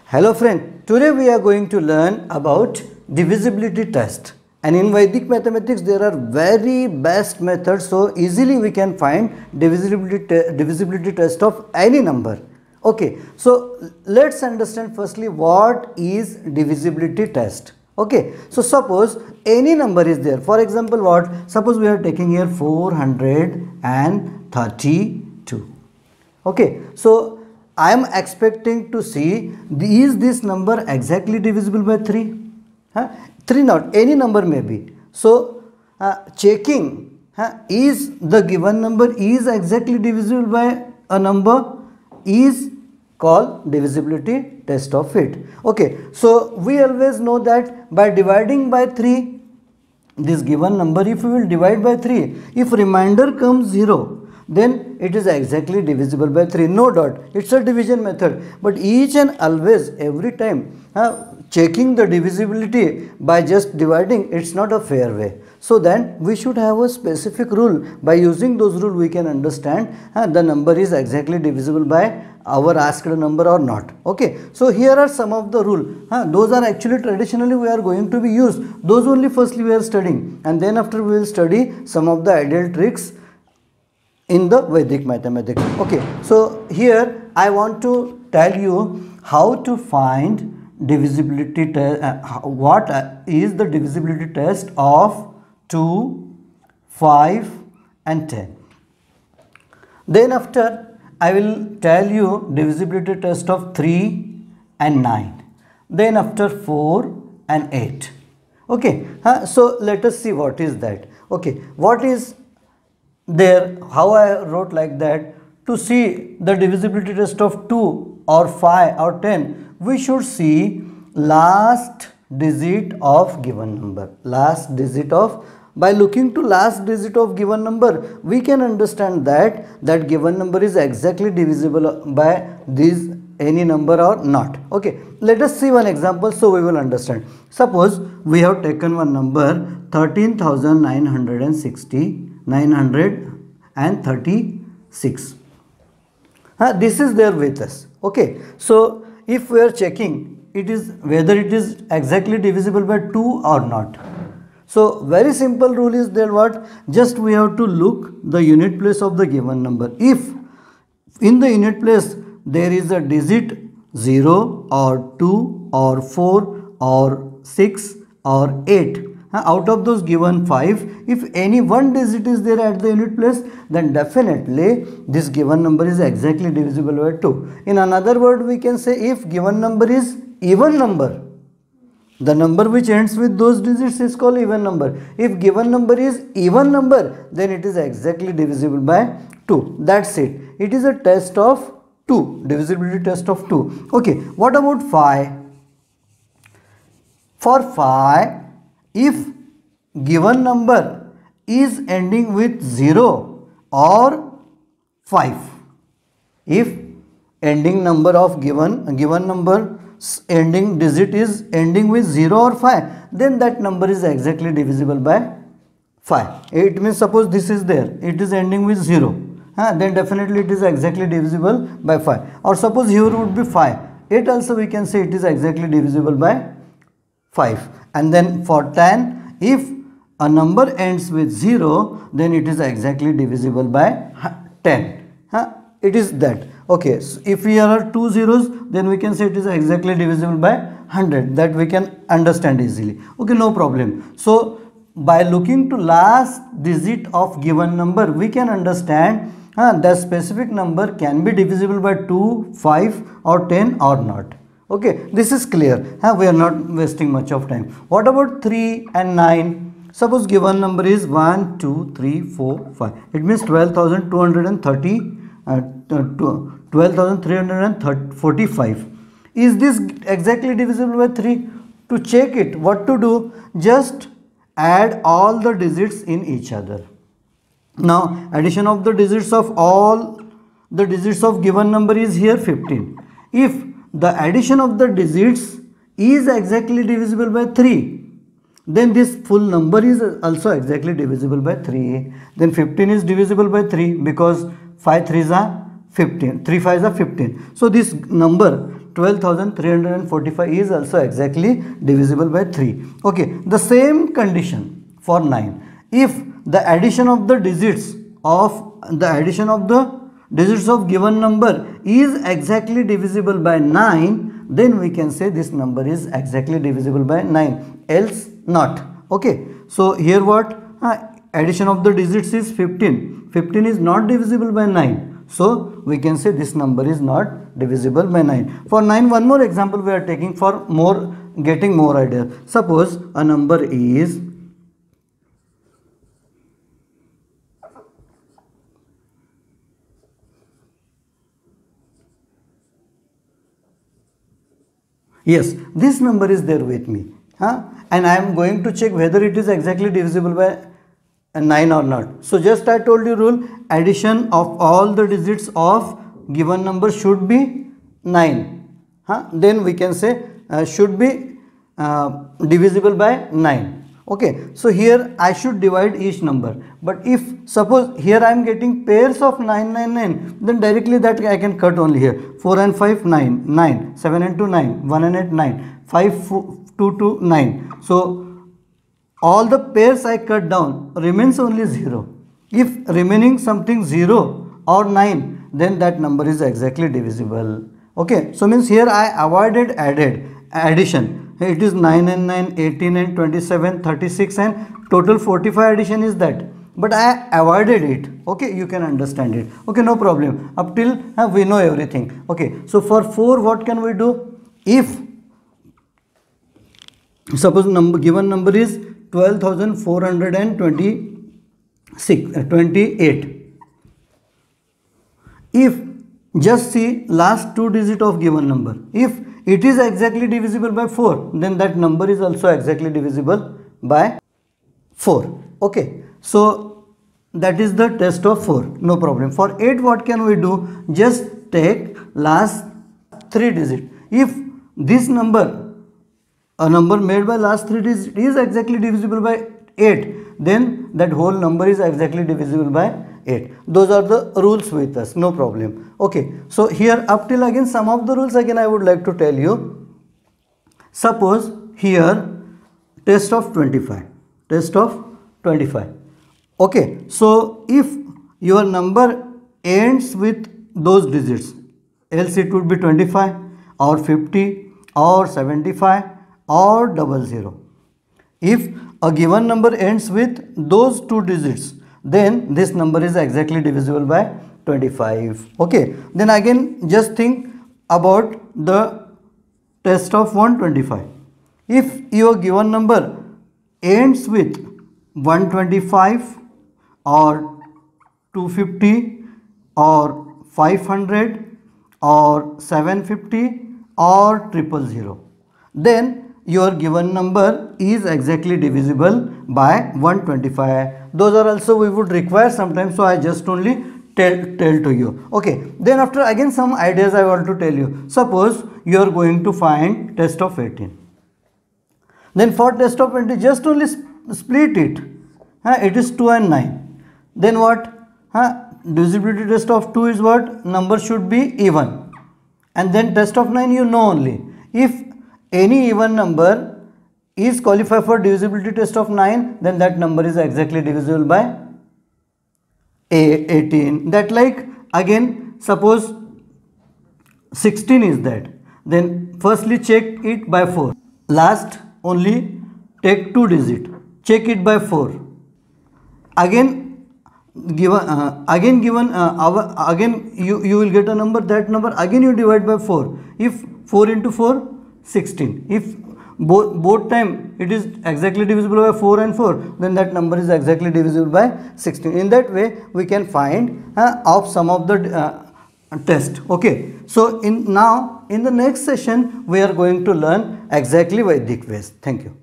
Hello friend, today we are going to learn about divisibility test. And in Vedic mathematics there are very best methods, so easily we can find divisibility test of any number. Okay, so let's understand firstly what is divisibility test. Okay, so suppose any number is there. For example, what? Suppose we are taking here 432. Okay, so I am expecting to see is this number exactly divisible by 3? 3 not, any number may be. So checking is the given number is exactly divisible by a number is called divisibility test of it. Okay, so we always know that by dividing by 3, this given number, if we will divide by 3, if remainder comes 0, then it is exactly divisible by 3, no doubt. It's a division method, but each and always every time checking the divisibility by just dividing, it's not a fair way. So then we should have a specific rule. By using those rules we can understand the number is exactly divisible by our asked number or not. Okay, so here are some of the rules. Those are actually traditionally we are going to be used. Those only firstly we are studying, and then after we will study some of the ideal tricks in the Vedic mathematics. Okay, so here I want to tell you how to find divisibility test. What is the divisibility test of 2, 5 and 10. Then after I will tell you divisibility test of 3 and 9. Then after 4 and 8. Okay, so let us see what is that. Okay, what is there, how I wrote like that. To see the divisibility test of 2 or 5 or 10, we should see last digit of given number. Last digit of, by looking to last digit of given number, we can understand that that given number is exactly divisible by this any number or not. Okay, let us see one example so we will understand. Suppose we have taken one number 13,936. This is there with us. Okay, so if we are checking it is whether it is exactly divisible by 2 or not. So very simple rule is there. What? Just we have to look the unit place of the given number. If in the unit place there is a digit 0 or 2 or 4 or 6 or 8, out of those given 5, if any one digit is there at the unit place, then definitely this given number is exactly divisible by 2. In another word, we can say if given number is even number, the number which ends with those digits is called even number. If given number is even number, then it is exactly divisible by 2. That's it. It is a test of 2, divisibility test of 2. Okay, what about 5? For 5, if given number is ending with 0 or 5, if ending number of given number ending digit is ending with 0 or 5, then that number is exactly divisible by 5. It means suppose this is there, it is ending with 0, then definitely it is exactly divisible by 5. Or suppose here would be 5, it also we can say it is exactly divisible by 5. And then for 10, if a number ends with 0, then it is exactly divisible by 10. It is that. Okay, so if we are 2 zeros, then we can say it is exactly divisible by 100. That we can understand easily. Okay, no problem. So by looking to last digit of given number, we can understand the specific number can be divisible by 2, 5 or 10 or not. Okay, this is clear. We are not wasting much of time. What about 3 and 9? Suppose given number is 1, 2, 3, 4, 5. It means 12,345. Is this exactly divisible by 3? To check it, what to do? Just add all the digits in each other. Now, addition of the digits of all the digits of given number is here 15. If the addition of the digits is exactly divisible by 3, then this full number is also exactly divisible by 3. Then 15 is divisible by 3 because 5 3s are 15, 3 5s are 15. So this number 12,345 is also exactly divisible by 3. Okay, the same condition for 9. If the addition of the digits of given number is exactly divisible by 9, then we can say this number is exactly divisible by 9, else not. Okay, so here what? Addition of the digits is 15. 15 is not divisible by 9. So we can say this number is not divisible by 9. For 9, one more example we are taking for getting more idea. Suppose a number is yes, this number is there with me, and I am going to check whether it is exactly divisible by 9 or not. So just I told you rule, addition of all the digits of given number should be 9. Then we can say should be divisible by 9. Okay, so here I should divide each number. But if suppose here I am getting pairs of 9, 9, 9, then directly that I can cut only here. 4 and 5, 9, 9, 7 and 2, 9, 1 and 8, 9, 5, 2, 2, 9. So all the pairs I cut down remains only 0. If remaining something 0 or 9, then that number is exactly divisible. Okay, so means here I avoided addition. It is 9 and 9, 18 and 27, 36 and total 45 addition is that. But I avoided it. Okay, you can understand it. Okay, no problem. Up till we know everything. Okay, so for 4 what can we do? If suppose given number is 12,428. If just see last 2 digits of given number. If it is exactly divisible by 4, then that number is also exactly divisible by 4. Okay, so that is the test of 4. No problem. For 8 what can we do? Just take last 3 digits. If this number, a number made by last 3 digits is exactly divisible by 8, then that whole number is exactly divisible by 8. Those are the rules with us, no problem. Okay, so here up till again some of the rules again I would like to tell you. Suppose here test of 25. Okay, so if your number ends with those digits, else it would be 25 or 50 or 75 or 00. If a given number ends with those 2 digits, then this number is exactly divisible by 25. Okay, then again just think about the test of 125. If your given number ends with 125 or 250 or 500 or 750 or 000, then your given number is exactly divisible by 125. Those are also we would require sometimes, so I just only tell to you. Okay, then after again some ideas I want to tell you. Suppose you are going to find test of 18. Then for test of 20 just only split it. It is 2 and 9. Then what? Divisibility test of 2 is what? Number should be even. And then test of 9 you know only. If any even number is qualified for divisibility test of 9, then that number is exactly divisible by 18. That like again suppose 16 is that, then firstly check it by 4. Last only take 2 digit, check it by 4. Again given you will get a number, that number again you divide by 4. If 4 into 4, 16. If both time it is exactly divisible by 4 and 4, then that number is exactly divisible by 16. In that way we can find of some of the test. Okay, so in the next session we are going to learn exactly Vedic ways. Thank you.